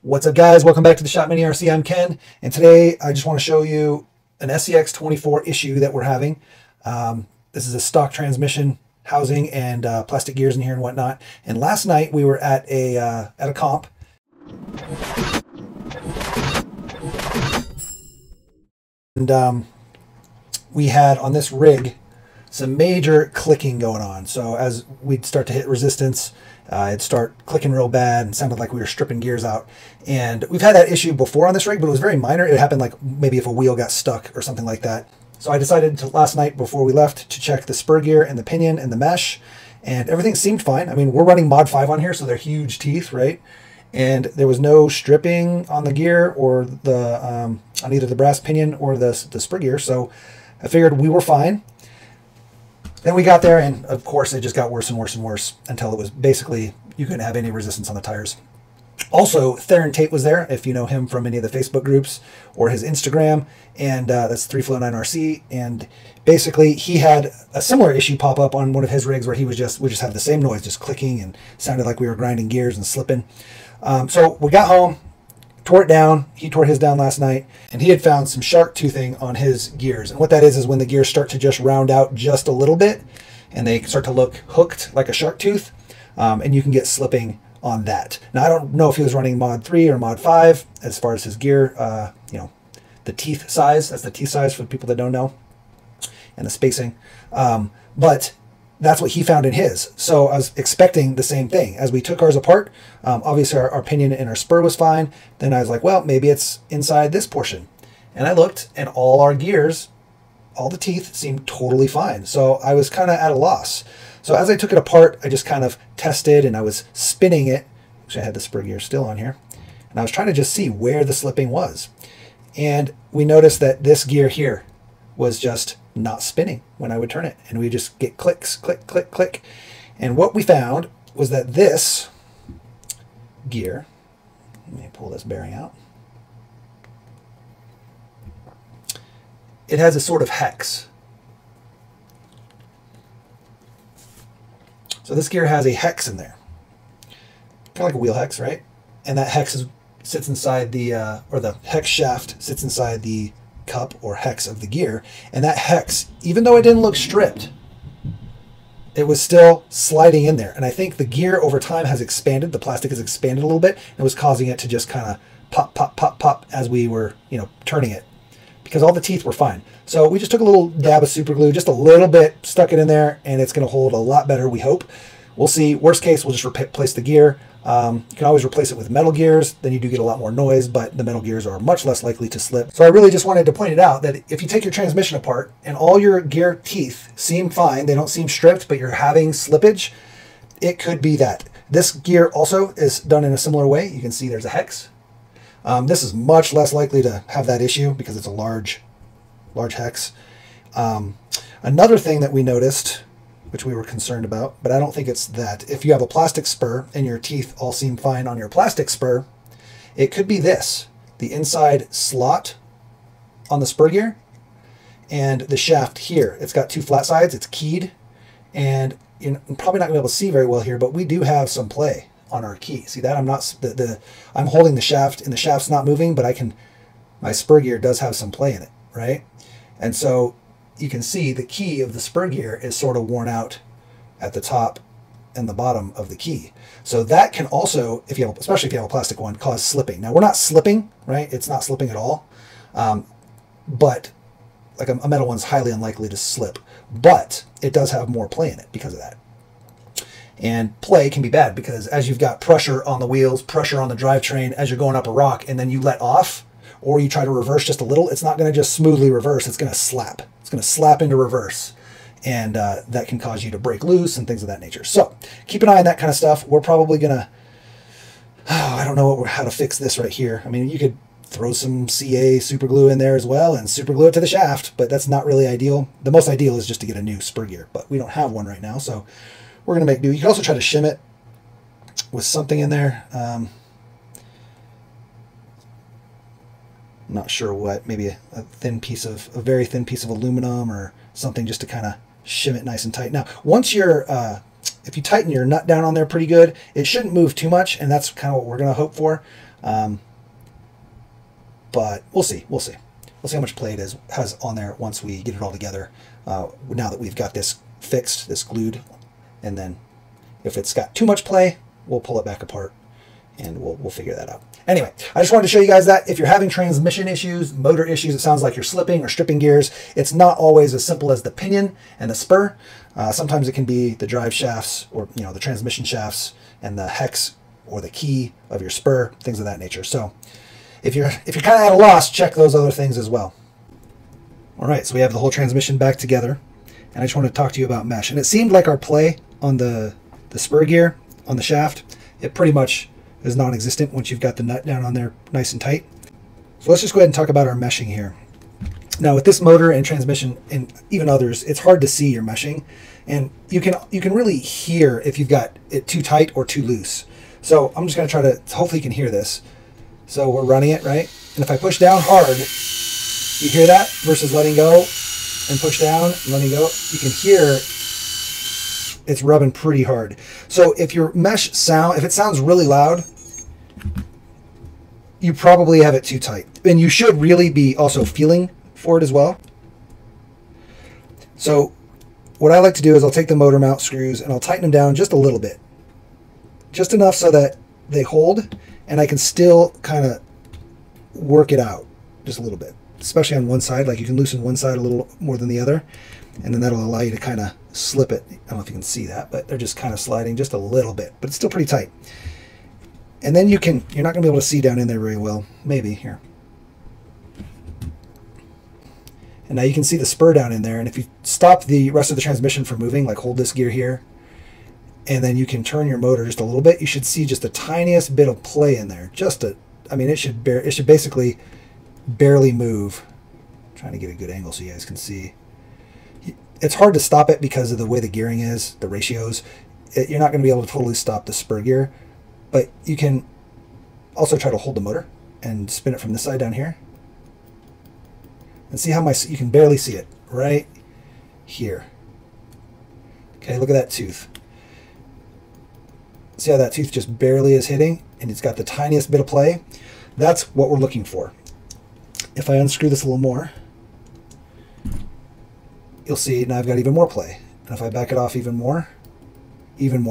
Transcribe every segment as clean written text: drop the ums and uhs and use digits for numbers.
What's up, guys? Welcome back to the Shop Mini RC. I'm Ken, and today I just want to show you an SCX24 issue that we're having. This is a stock transmission housing and plastic gears in here and whatnot. And last night we were at a comp. And we had on this rig some major clicking going on. So as we'd start to hit resistance, it'd start clicking real bad and sounded like we were stripping gears out. And we've had that issue before on this rig, but it was very minor. It happened like maybe if a wheel got stuck or something like that. So I decided to, last night before we left, to check the spur gear and the pinion and the mesh, and everything seemed fine. I mean, we're running Mod 5 on here, so they're huge teeth, right? And there was no stripping on the gear or the on either the brass pinion or the spur gear, so I figured we were fine. Then we got there, and of course it just got worse and worse and worse until it was basically you couldn't have any resistance on the tires. Also, Theron Tate was there, if you know him from any of the Facebook groups or his Instagram, and that's 3Flow9RC. And basically, he had a similar issue pop up on one of his rigs where we just had the same noise, just clicking, and sounded like we were grinding gears and slipping. So we got home, tore it down. He tore his down last night, and he had found some shark toothing on his gears. And what that is when the gears start to just round out just a little bit, and they start to look hooked like a shark tooth, and you can get slipping on that. Now, I don't know if he was running Mod 3 or Mod 5 as far as his gear, you know, the teeth size. That's the teeth size for people that don't know, and the spacing. But that's what he found in his. So I was expecting the same thing. As we took ours apart, obviously our pinion and our spur was fine. Then I was like, well, maybe it's inside this portion. And I looked, and all our gears, all the teeth seemed totally fine. So I was kind of at a loss. So as I took it apart, I just kind of tested, and I was spinning it. Actually, I had the spur gear still on here. And I was trying to just see where the slipping was. And we noticed that this gear here was just not spinning when I would turn it. And we just get clicks, click, click, click. And what we found was that this gear, let me pull this bearing out. It has a sort of hex. So this gear has a hex in there, kind of like a wheel hex, right? And that hex sits inside the, or the hex shaft sits inside the cup or hex of the gear. And that hex, even though it didn't look stripped, it was still sliding in there. And I think the gear over time has expanded. The plastic has expanded a little bit, and was causing it to just kind of pop, pop, pop, pop as we were, you know, turning it, because all the teeth were fine. So we just took a little dab of super glue, just a little bit, stuck it in there, and it's going to hold a lot better, we hope. We'll see. Worst case, we'll just replace the gear. You can always replace it with metal gears. Then you do get a lot more noise, but the metal gears are much less likely to slip. So I really just wanted to point it out that if you take your transmission apart and all your gear teeth seem fine, they don't seem stripped, but you're having slippage, it could be that. This gear also is done in a similar way. You can see there's a hex. This is much less likely to have that issue because it's a large hex. Another thing that we noticed, which we were concerned about, but I don't think it's that. If you have a plastic spur and your teeth all seem fine on your plastic spur, it could be this, the inside slot on the spur gear and the shaft here. It's got two flat sides, it's keyed, and you're probably not gonna be able to see very well here, but we do have some play on our key. See that? I'm holding the shaft and the shaft's not moving, but my spur gear does have some play in it, right? And so you can see the key of the spur gear is sort of worn out at the top and the bottom of the key. So that can also, especially if you have a plastic one, cause slipping. Now we're not slipping, right? It's not slipping at all. But like a metal one's highly unlikely to slip, but it does have more play in it because of that. And play can be bad because as you've got pressure on the wheels, pressure on the drivetrain as you're going up a rock, and then you let off, or you try to reverse just a little, it's not going to just smoothly reverse. It's going to slap. It's going to slap into reverse. And that can cause you to break loose and things of that nature. So keep an eye on that kind of stuff. We're probably going to, I don't know how to fix this right here. I mean, you could throw some CA super glue in there as well and super glue it to the shaft, but that's not really ideal. The most ideal is just to get a new spur gear, but we don't have one right now. So we're going to make do. You can also try to shim it with something in there. Not sure what, maybe a very thin piece of aluminum or something, just to kind of shim it nice and tight. Now, once your if you tighten your nut down on there pretty good, it shouldn't move too much, and that's kind of what we're going to hope for. But we'll see. We'll see. We'll see how much play it has on there once we get it all together. Now that we've got this fixed, this glued, and then if it's got too much play, we'll pull it back apart, and we'll figure that out. Anyway, I just wanted to show you guys that if you're having transmission issues, motor issues, it sounds like you're slipping or stripping gears, it's not always as simple as the pinion and the spur. Sometimes it can be the drive shafts, or the transmission shafts, and the hex or the key of your spur, things of that nature. So if you're kind of at a loss, check those other things as well. All right, so we have the whole transmission back together, and I just want to talk to you about mesh. And it seemed like our play on the spur gear on the shaft, it pretty much is non-existent once you've got the nut down on there nice and tight. So let's just go ahead and talk about our meshing here. Now with this motor and transmission and even others, it's hard to see your meshing, and you can really hear if you've got it too tight or too loose. So I'm just going to try to, hopefully you can hear this. So we're running it, right? And if I push down hard, you hear that versus letting go and push down and letting go, you can hear it's rubbing pretty hard. So if your mesh sound, if it sounds really loud, you probably have it too tight. And you should really be also feeling for it as well. So what I like to do is I'll take the motor mount screws and I'll tighten them down just a little bit. Just enough so that they hold and I can still kind of work it out just a little bit. Especially on one side, like you can loosen one side a little more than the other. And then that'll allow you to kind of slip it. I don't know if you can see that, but they're just kind of sliding just a little bit, but it's still pretty tight. And then you're not going to be able to see down in there very well. Maybe here. And now you can see the spur down in there. And if you stop the rest of the transmission from moving, like hold this gear here, and then you can turn your motor just a little bit, you should see just the tiniest bit of play in there. It should basically barely move. I'm trying to get a good angle so you guys can see. It's hard to stop it because of the way the gearing is, the ratios. You're not going to be able to totally stop the spur gear, but you can also try to hold the motor and spin it from this side down here. And see how you can barely see it right here. Okay, look at that tooth. See how that tooth just barely is hitting, and it's got the tiniest bit of play? That's what we're looking for. If I unscrew this a little more, you'll see now I've got even more play. And if I back it off even more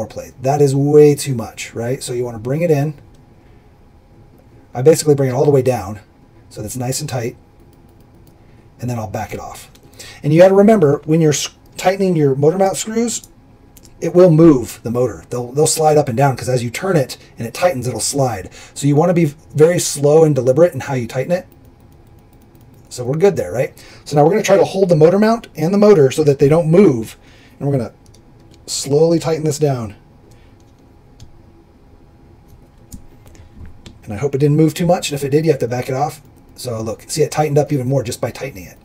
play. That is way too much, right? So you want to bring it in. I basically bring it all the way down so that it's nice and tight, and then I'll back it off. And you got to remember, when you're tightening your motor mount screws, it will move the motor. They'll slide up and down because as you turn it and it tightens, it'll slide. So you want to be very slow and deliberate in how you tighten it. So we're good there, right? So now we're going to try to hold the motor mount and the motor so that they don't move. And we're going to slowly tighten this down. And I hope it didn't move too much. And if it did, you have to back it off. So look, see, it tightened up even more just by tightening it.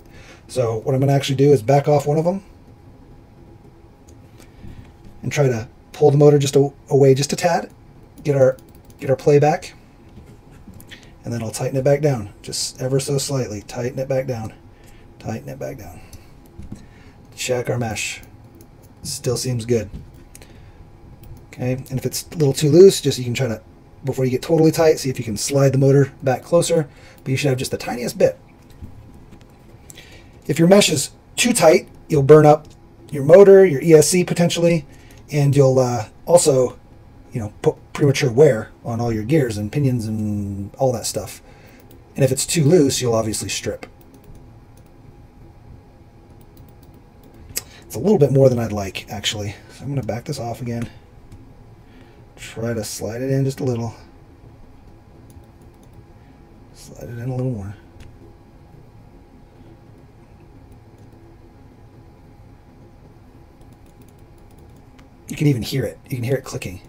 So what I'm going to actually do is back off one of them and try to pull the motor just away just a tad, get our play back, and then I'll tighten it back down just ever so slightly. Tighten it back down, tighten it back down. Check our mesh. Still seems good. Okay, and if it's a little too loose, just you can try to, before you get totally tight, see if you can slide the motor back closer, but you should have just the tiniest bit. If your mesh is too tight, you'll burn up your motor, your ESC potentially, and you'll also, put premature wear on all your gears and pinions and all that stuff. And if it's too loose, you'll obviously strip. It's a little bit more than I'd like, actually. So I'm going to back this off again. Try to slide it in just a little. Slide it in a little more. You can even hear it. You can hear it clicking.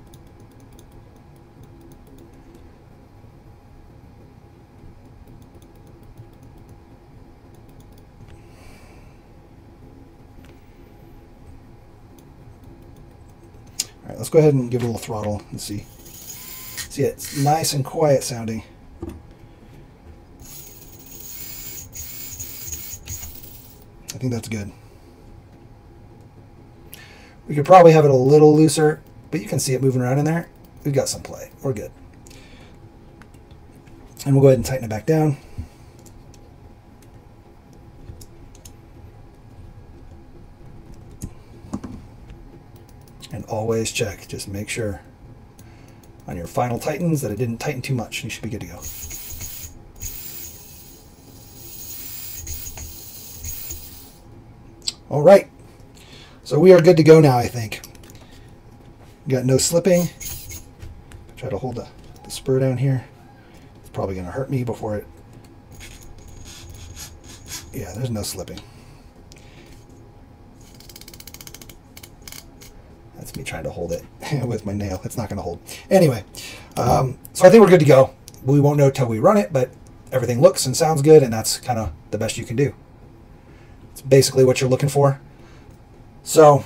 All right, let's go ahead and give it a little throttle and see. See, it's nice and quiet sounding. I think that's good. We could probably have it a little looser, but you can see it moving around in there. We've got some play. We're good. And we'll go ahead and tighten it back down. And always check. Just make sure on your final tightens that it didn't tighten too much. You should be good to go. All right. So we are good to go now, I think. We got no slipping. Try to hold the spur down here. It's probably going to hurt me before it... Yeah, there's no slipping. That's me trying to hold it with my nail. It's not going to hold. Anyway, so I think we're good to go. We won't know till we run it, but everything looks and sounds good, and that's kind of the best you can do. It's basically what you're looking for. So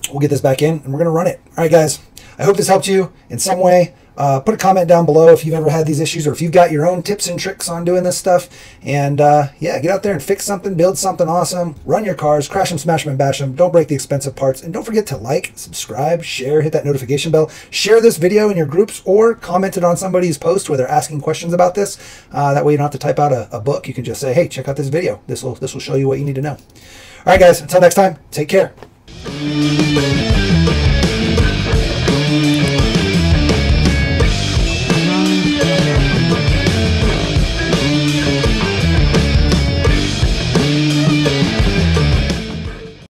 we'll get this back in, and we're going to run it. All right, guys. I hope this helped you in some way. Put a comment down below if you've ever had these issues or if you've got your own tips and tricks on doing this stuff. And yeah, get out there and fix something, build something awesome, run your cars, crash them, smash them, and bash them. Don't break the expensive parts. And don't forget to like, subscribe, share, hit that notification bell. Share this video in your groups or comment it on somebody's post where they're asking questions about this. That way you don't have to type out a book. You can just say, hey, check out this video. This will show you what you need to know. All right, guys, until next time, take care.